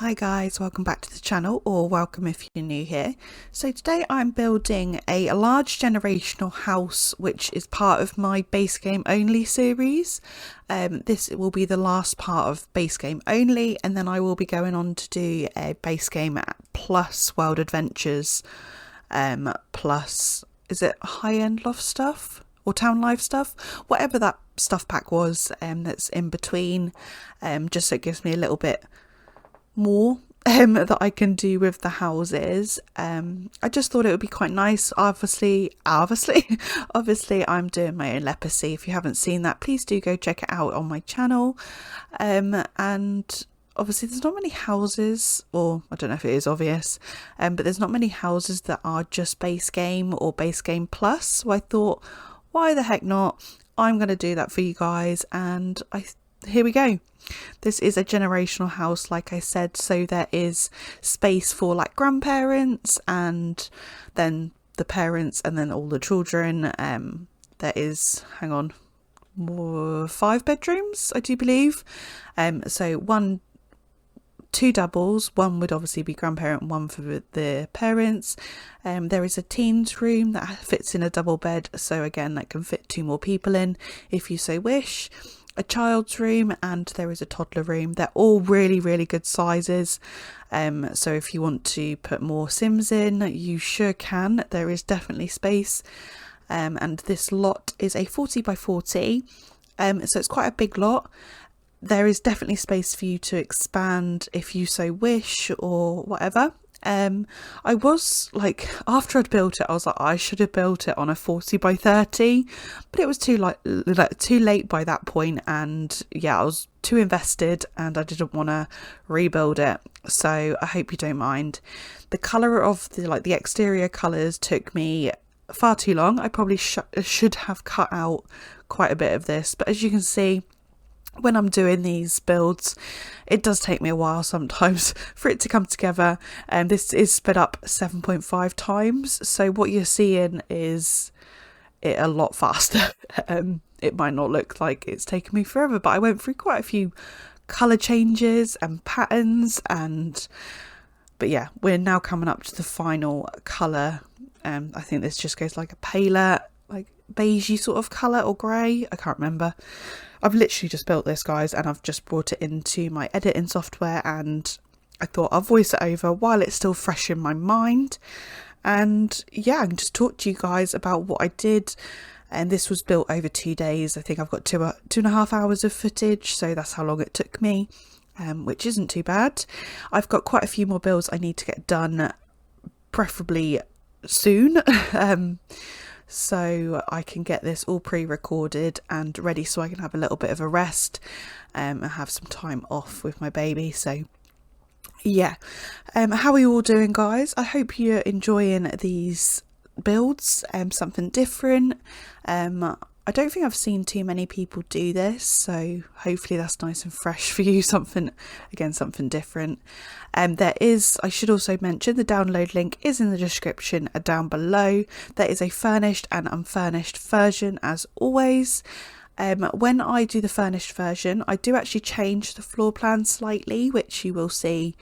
Hi guys, welcome back to the channel, or welcome if you're new here. So today I'm building a large generational house which is part of my base game only series. This will be the last part of base game only, and then I will be going on to do a base game plus world adventures, plus, is it high-end loft stuff or town life stuff, whatever that stuff pack was, that's in between, just so it gives me a little bit more that I can do with the houses. I just thought it would be quite nice. Obviously I'm doing my own Lepacy. If you haven't seen that, please do go check it out on my channel. And obviously there's not many houses, or I don't know if it is obvious, but there's not many houses that are just base game or base game plus, so I thought, why the heck not? I'm going to do that for you guys, and here we go. This is a generational house, like I said, so there is space for like grandparents and then the parents and then all the children. There is, hang on, 5 bedrooms, I do believe. So two doubles, one would obviously be grandparent, one for the parents. There is a teens room that fits in a double bed, so again that can fit 2 more people in if you so wish. A child's room, and there is a toddler room. They're all really good sizes, so if you want to put more Sims in, you sure can. There is definitely space, and this lot is a 40 by 40, so it's quite a big lot. There is definitely space for you to expand if you so wish, or whatever. I was like, after I'd built it, I was like, I should have built it on a 40 by 30, but it was too late by that point, and yeah, I was too invested and I didn't want to rebuild it, so I hope you don't mind. The colour of the exterior colours took me far too long. I probably should have cut out quite a bit of this, but as you can see, when I'm doing these builds, it does take me a while sometimes for it to come together, and this is sped up 7.5 times, so what you're seeing is it a lot faster. It might not look like it's taken me forever, but I went through quite a few colour changes and patterns, but yeah, we're now coming up to the final colour. I think this just goes like a paler, like beigey sort of colour, or grey, I can't remember. I've literally just built this, guys, and I've just brought it into my editing software, and I thought I'll voice it over while it's still fresh in my mind. And yeah, I can just talk to you guys about what I did. And this was built over 2 days. I think I've got 2.5 hours of footage, so that's how long it took me, which isn't too bad. I've got quite a few more builds I need to get done, preferably soon. So I can get this all pre-recorded and ready, so I can have a little bit of a rest, and have some time off with my baby. So yeah, how are you all doing, guys? I hope you're enjoying these builds, something different. I don't think I've seen too many people do this, so hopefully that's nice and fresh for you. Something different. There is, I should also mention, the download link is in the description down below. There is a furnished and unfurnished version, as always. When I do the furnished version, I do actually change the floor plan slightly, which you will see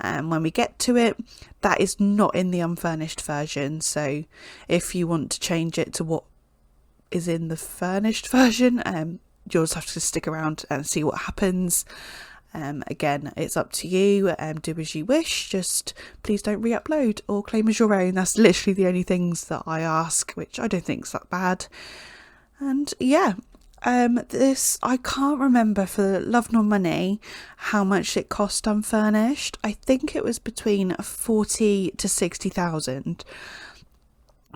when we get to it. That is not in the unfurnished version, so if you want to change it to what is in the furnished version, you'll just have to stick around and see what happens. Again, it's up to you, do as you wish, just please don't re-upload or claim as your own. That's literally the only things that I ask, which I don't think is that bad. And yeah, this, I can't remember for love nor money how much it cost unfurnished. I think it was between 40 to 60,000,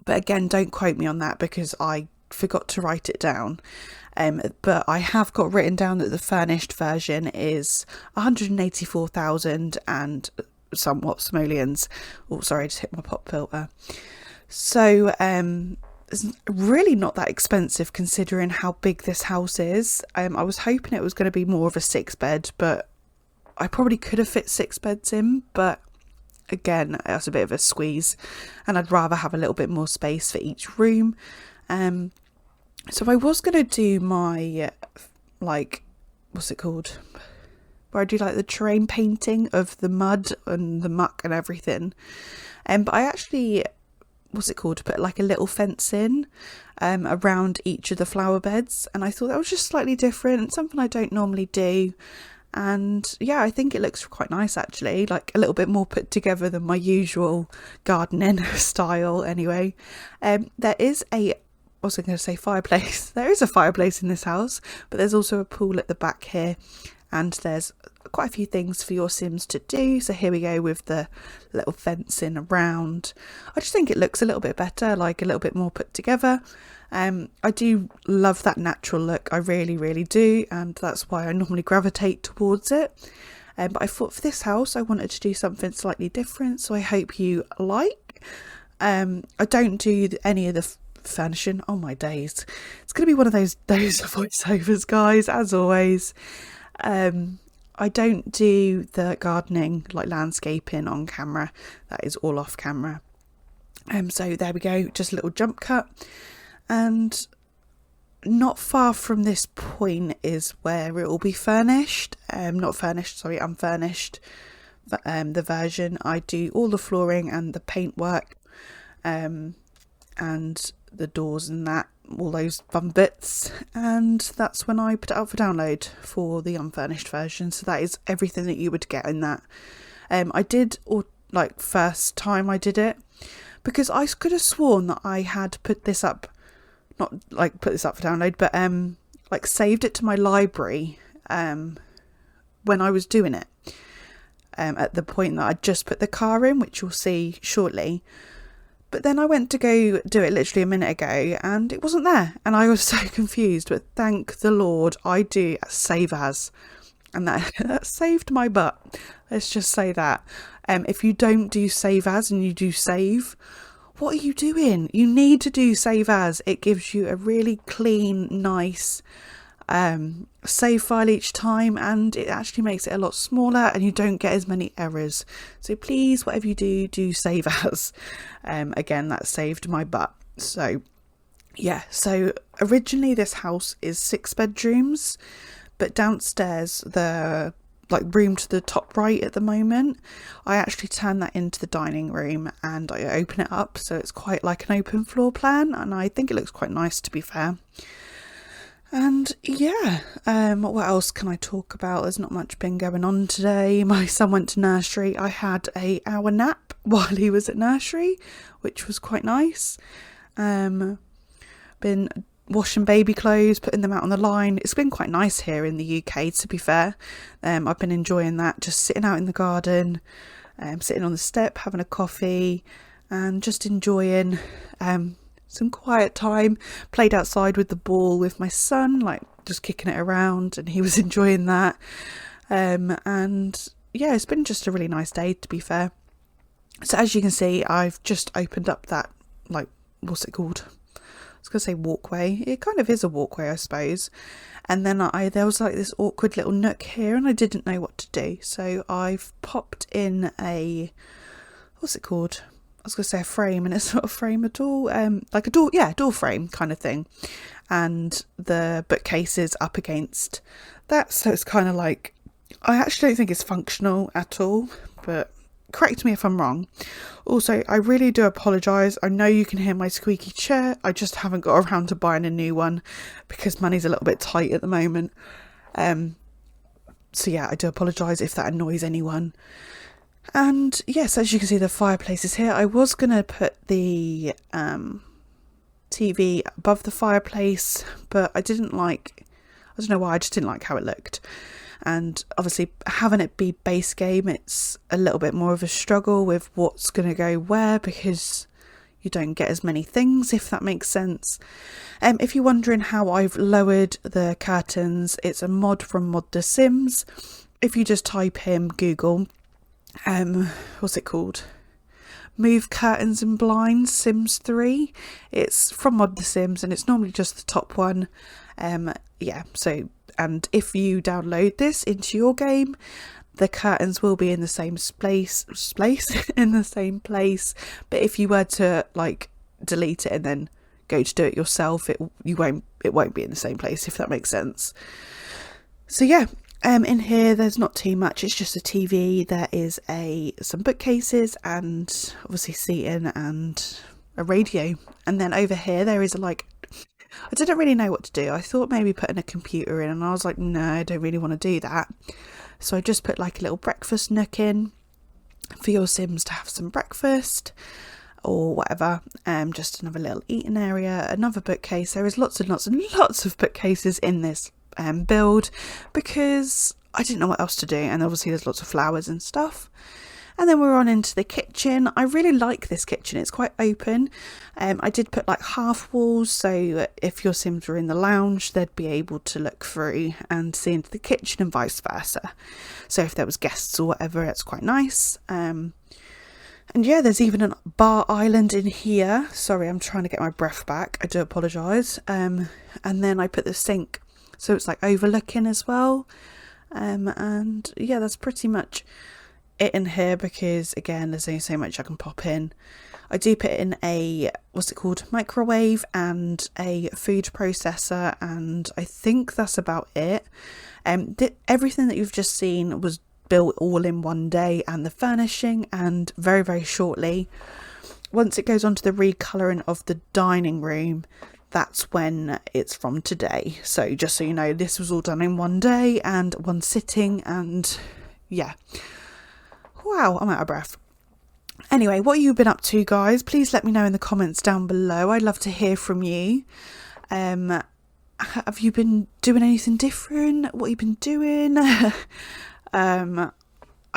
but again, don't quote me on that because I forgot to write it down. But I have got written down that the furnished version is 184,000 and somewhat simoleons. Oh, sorry, I just hit my pop filter. So it's really not that expensive considering how big this house is. I was hoping it was going to be more of a 6-bed, but I probably could have fit 6 beds in, but again, that's a bit of a squeeze, and I'd rather have a little bit more space for each room. So I was going to do my, like, what's it called? where I do like the terrain painting of the mud and the muck and everything. But I actually, put like a little fence in around each of the flower beds, and I thought that was just slightly different, something I don't normally do. And yeah, I think it looks quite nice actually, like a little bit more put together than my usual gardening style anyway. There is fireplace. There is a fireplace in this house, but there's also a pool at the back here, and there's quite a few things for your Sims to do. So here we go with the little fencing around. I just think it looks a little bit better, like a little bit more put together. I do love that natural look, I really do, and that's why I normally gravitate towards it. But I thought for this house I wanted to do something slightly different, so I hope you like. I don't do any of the furnishing. Oh my days, it's gonna be one of those voiceovers, guys, as always. I don't do the gardening, like landscaping, on camera. That is all off camera. So there we go, just a little jump cut. And not far from this point is where it will be furnished. Unfurnished. The version. I do all the flooring and the paintwork, and the doors and that, all those fun bits. And that's when I put it out for download for the unfurnished version. So that is everything that you would get in that. I did, first time I did it, because I could have sworn that I had put this up. Not like put this up for download, but saved it to my library when I was doing it, at the point that I just put the car in, which you'll see shortly. But then I went to go do it literally a minute ago and it wasn't there, and I was so confused. But thank the Lord I do save as, and that saved my butt. Let's just say that. If you don't do save as and you do save, what are you doing? You need to do save as. It gives you a really clean, nice save file each time, and it actually makes it a lot smaller and you don't get as many errors. So please, whatever you do, do save as. Again, that saved my butt. So yeah, so originally this house is 6 bedrooms, but downstairs, the room to the top right at the moment, I actually turn that into the dining room and I open it up, so it's quite like an open floor plan, and I think it looks quite nice, to be fair. And yeah, what else can I talk about? There's not much been going on today. My son went to nursery. I had an hour nap while he was at nursery, which was quite nice. Been washing baby clothes, putting them out on the line. It's been quite nice here in the UK, to be fair. I've been enjoying that, just sitting out in the garden, sitting on the step, having a coffee, and just enjoying some quiet time. Played outside with the ball with my son, just kicking it around, and he was enjoying that. And yeah, it's been just a really nice day, to be fair. So as you can see, I've just opened up that, what's it called? I was going to say walkway. It kind of is a walkway, I suppose. And then there was this awkward little nook here, and I didn't know what to do. So I've popped in a, what's it called? I was going to say a frame, and it's not a frame at all. Like a door, door frame kind of thing. And the bookcase is up against that. So it's kind of I actually don't think it's functional at all, but correct me if I'm wrong. Also, I really do apologise. I know you can hear my squeaky chair. I just haven't got around to buying a new one because money's a little bit tight at the moment. So yeah, I do apologise if that annoys anyone. And yes, as you can see, the fireplace is here. I was going to put the TV above the fireplace, but I don't know why, I just didn't like how it looked. And obviously having it be base game, it's a little bit more of a struggle with what's going to go where, because you don't get as many things, if that makes sense. If you're wondering how I've lowered the curtains, it's a mod from Mod The Sims. If you just type in Google, what's it called? Move curtains and blinds Sims 3. It's from Mod The Sims, and it's normally just the top one. And if you download this into your game, the curtains will be in the same in the same place. But if you were to delete it and then go to do it yourself, it won't be in the same place, if that makes sense. So yeah, In here there's not too much, it's just a TV, there is some bookcases and obviously seating and a radio, and then over here there is I didn't really know what to do. I thought maybe putting a computer in, and I was like, no, I don't really want to do that. So I just put like a little breakfast nook in for your Sims to have some breakfast or whatever. Just another little eating area, another bookcase. There is lots and lots and lots of bookcases in this build because I didn't know what else to do, and obviously there's lots of flowers and stuff. And then we're on into the kitchen. I really like this kitchen, it's quite open. I did put like half walls, so if your Sims were in the lounge they'd be able to look through and see into the kitchen and vice versa. So if there was guests or whatever, it's quite nice. And yeah, there's even a bar island in here. Sorry, I'm trying to get my breath back, I do apologise. And then I put the sink so it's like overlooking as well. And yeah, that's pretty much it in here because again there's only so much I can pop in. I do put in a microwave and a food processor, and I think that's about it. Everything that you've just seen was built all in one day, and the furnishing, and very, very shortly once it goes on to the recolouring of the dining room, that's when it's from today. So just so you know, this was all done in one day and one sitting, and yeah. Wow, I'm out of breath. Anyway, what have you been up to, guys? Please let me know in the comments down below. I'd love to hear from you. Have you been doing anything different? What have you been doing? I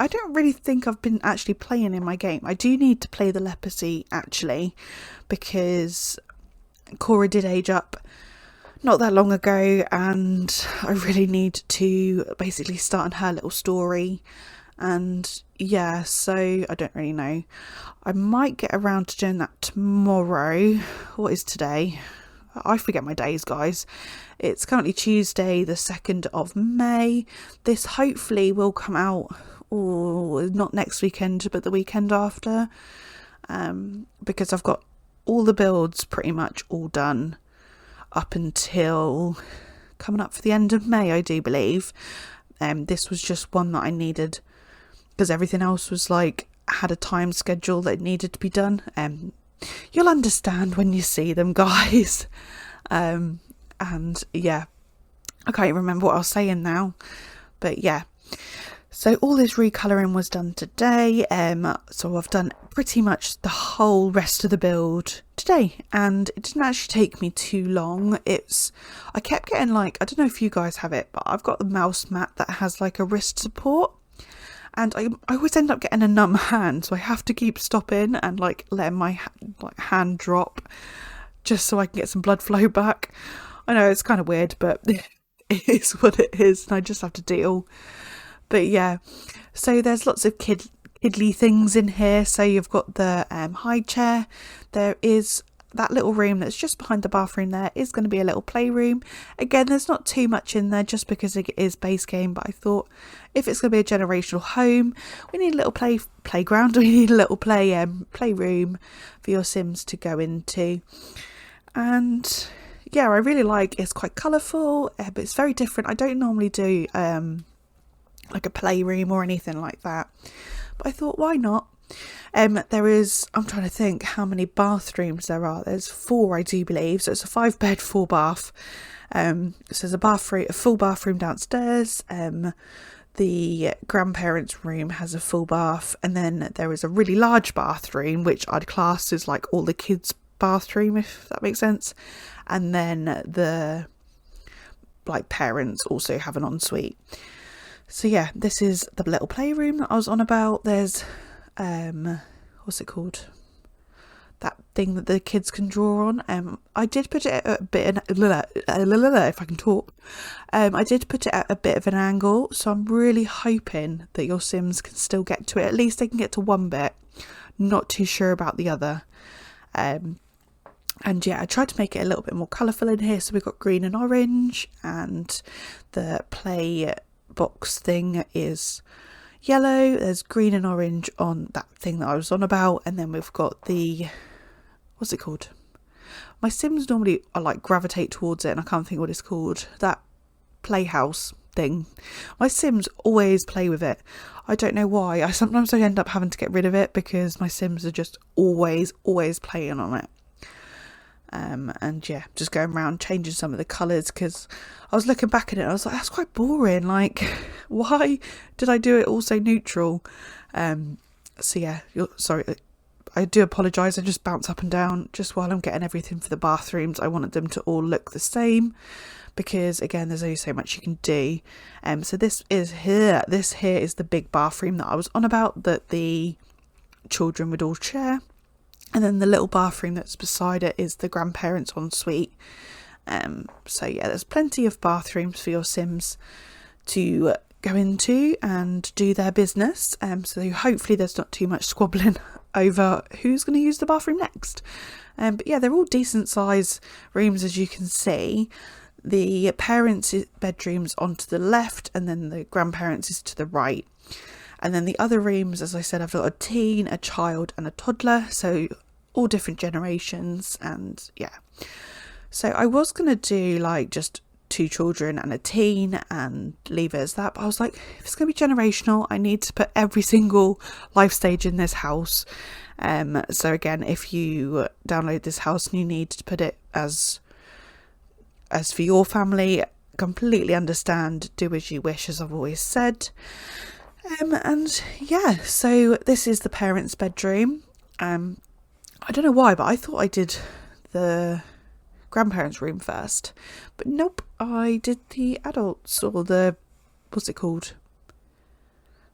don't really think I've been actually playing in my game. I do need to play the Lepacy, actually, because Cora did age up not that long ago, and I really need to basically start on her little story. And yeah, so I don't really know. I might get around to doing that tomorrow. What is today? I forget my days, guys. It's currently Tuesday, the 2nd of May. This hopefully will come out, not next weekend, but the weekend after. Because I've got all the builds pretty much all done up until coming up for the end of May, I do believe. This was just one that I needed because everything else was had a time schedule that needed to be done. You'll understand when you see them, guys. And yeah, I can't remember what I was saying now, but yeah. So all this recolouring was done today. So I've done pretty much the whole rest of the build today, and it didn't actually take me too long. I kept getting I don't know if you guys have it, but I've got the mouse mat that has a wrist support, and I always end up getting a numb hand, so I have to keep stopping and letting my hand drop just so I can get some blood flow back. I know it's kind of weird, but it is what it is, and I just have to deal. But yeah, so there's lots of kiddly things in here. So you've got the high chair. There is that little room that's just behind the bathroom. There is going to be a little playroom. Again, there's not too much in there just because it is base game, but I thought if it's going to be a generational home, we need a little playground. We need a little playroom for your Sims to go into. And yeah, I really it's quite colourful, but it's very different. I don't normally do a playroom or anything like that, but I thought, why not? I'm trying to think how many bathrooms there are. There's 4, I do believe, so it's a 5-bed 4-bath. So there's a full bathroom downstairs. The grandparents' room has a full bath, and then there is a really large bathroom which I'd class as all the kids' bathroom, if that makes sense. And then the parents also have an ensuite. So yeah, this is the little playroom that I was on about. There's what's it called? That thing that the kids can draw on. I did put it at a bit if I can talk. I did put it at a bit of an angle, so I'm really hoping that your Sims can still get to it. At least they can get to one bit. Not too sure about the other. And yeah, I tried to make it a little bit more colourful in here. So we've got green and orange, and the play box thing is yellow. There's green and orange on that thing that I was on about, and then we've got the, what's it called? My Sims normally gravitate towards it, and I can't think what it's called. That playhouse thing. My Sims always play with it. I don't know why. Sometimes I end up having to get rid of it because my Sims are just always playing on it. And yeah, just going around changing some of the colours, because I was looking back at it and I was like, that's quite boring. Like, why did I do it all so neutral? So yeah, sorry, I do apologise. I just bounce up and down just while I'm getting everything for the bathrooms. I wanted them to all look the same because, again, there's only so much you can do. So this here is the big bathroom that I was on about, that the children would all share. And then the little bathroom that's beside it is the grandparents' ensuite. So yeah, there's plenty of bathrooms for your Sims to go into and do their business. So hopefully there's not too much squabbling over who's going to use the bathroom next. But yeah, they're all decent size rooms, as you can see. The parents' bedrooms onto the left, and then the grandparents' is to the right. And then the other rooms, as I said, I've got a teen, a child and a toddler, so all different generations. And yeah, so I was going to do like just 2 children and a teen and leave it as that, but I was like, if it's going to be generational, I need to put every single life stage in this house. So again, if you download this house and you need to put it as for your family, completely understand, do as you wish, as I've always said. And yeah, so this is the parents' bedroom. I don't know why, but I thought I did the grandparents' room first, but nope, I did the adults, or the, what's it called,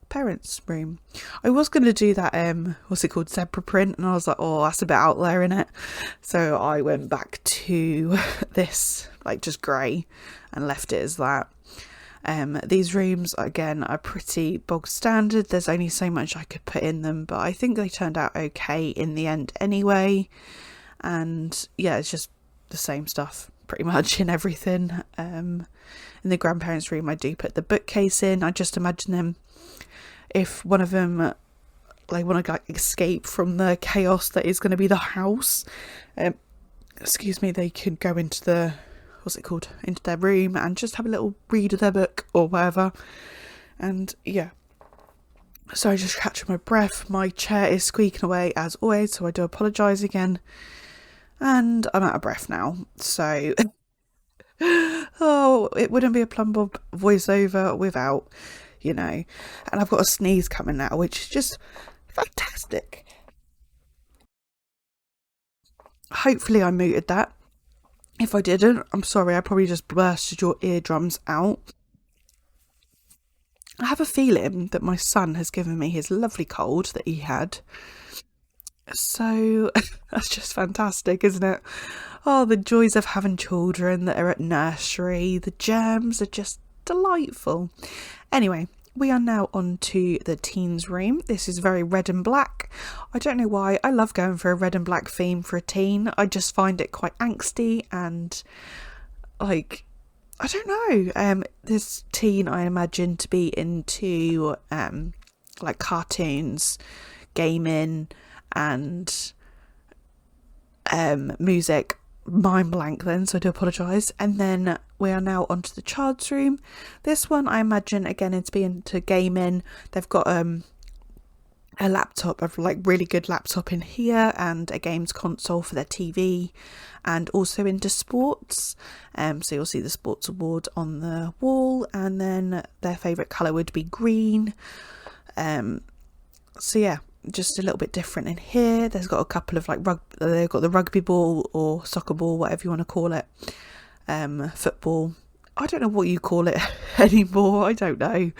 parents' room. I was going to do that zebra print, and I was like, oh, that's a bit out there, innit? So I went back to this, like, just grey, and left it as that. These rooms, again, are pretty bog standard. There's only so much I could put in them, but I think they turned out okay in the end anyway. And yeah, it's just the same stuff pretty much in everything. In the grandparents' room, I do put the bookcase in. I just imagine them, if one of them like want to like escape from the chaos that is going to be the house, they could go into the, into their room and just have a little read of their book or whatever. And yeah, so I just catching my breath. My chair is squeaking away as always, so I do apologise again. And I'm out of breath now, so oh, it wouldn't be a Plumbob voiceover without, and I've got a sneeze coming now, which is just fantastic. Hopefully I muted that. If I didn't, I'm sorry, I probably just bursted your eardrums out. I have a feeling that my son has given me his lovely cold that he had. So that's just fantastic, isn't it? Oh, the joys of having children that are at nursery. The germs are just delightful. Anyway, we are now on to the teens' room. This is very red and black. I don't know why. I love going for a red and black theme for a teen. I just find it quite angsty and like, I don't know. This teen I imagine to be into like cartoons, gaming and music. Mind blank then, so I do apologise. And then we are now onto the child's room. This one I imagine again it's be into gaming. They've got a laptop, a like really good laptop in here, and a games console for their TV, and also into sports. So you'll see the sports award on the wall, and then their favourite colour would be green. So yeah, just a little bit different in here. There's got a couple of like they've got the rugby ball or soccer ball, whatever you want to call it, football. I don't know what you call it anymore. I don't know.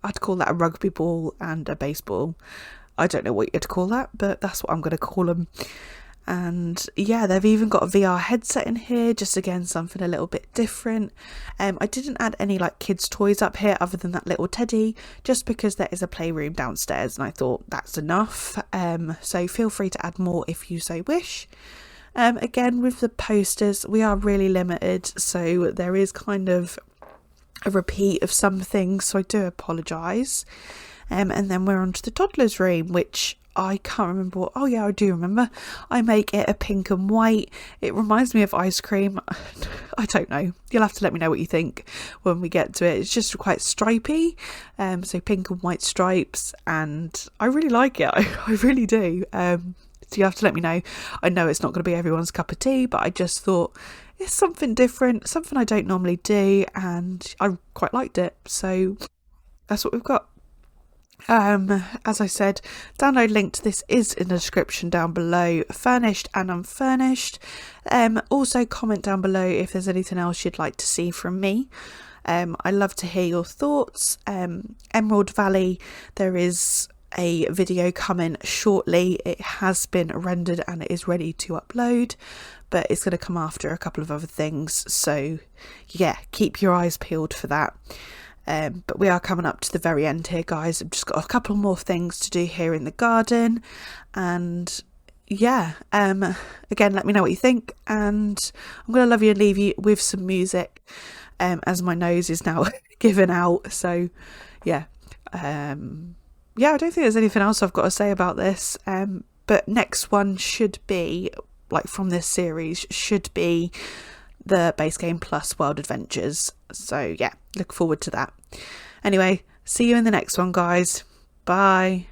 I'd call that a rugby ball and a baseball. I don't know what you'd call that, but that's what I'm going to call them. And yeah, they've even got a VR headset in here, just again something a little bit different. I didn't add any like kids toys up here other than that little teddy, just because there is a playroom downstairs and I thought that's enough. So feel free to add more if you so wish. Again, with the posters, we are really limited, so there is kind of a repeat of some things, so I do apologise. And then we're on to the toddler's room, which I can't remember what, oh yeah, I do remember. I make it a pink and white. It reminds me of ice cream. I don't know. You'll have to let me know what you think when we get to it. It's just quite stripy. So pink and white stripes, and I really like it. I really do. So you have to let me know. I know it's not going to be everyone's cup of tea, but I just thought it's something different, something I don't normally do, and I quite liked it. So that's what we've got. As I said, download link to this is in the description down below, furnished and unfurnished. Also comment down below if there's anything else you'd like to see from me. I love to hear your thoughts. Emerald Valley, there is a video coming shortly. It has been rendered and it is ready to upload, but it's going to come after a couple of other things, so yeah, keep your eyes peeled for that. But we are coming up to the very end here, guys. I've just got a couple more things to do here in the garden, and yeah, again, let me know what you think, and I'm gonna love you and leave you with some music, as my nose is now given out. So yeah, I don't think there's anything else I've got to say about this, but next one should be, like from this series, should be the base game plus World Adventures. So yeah, look forward to that. Anyway, see you in the next one, guys. Bye.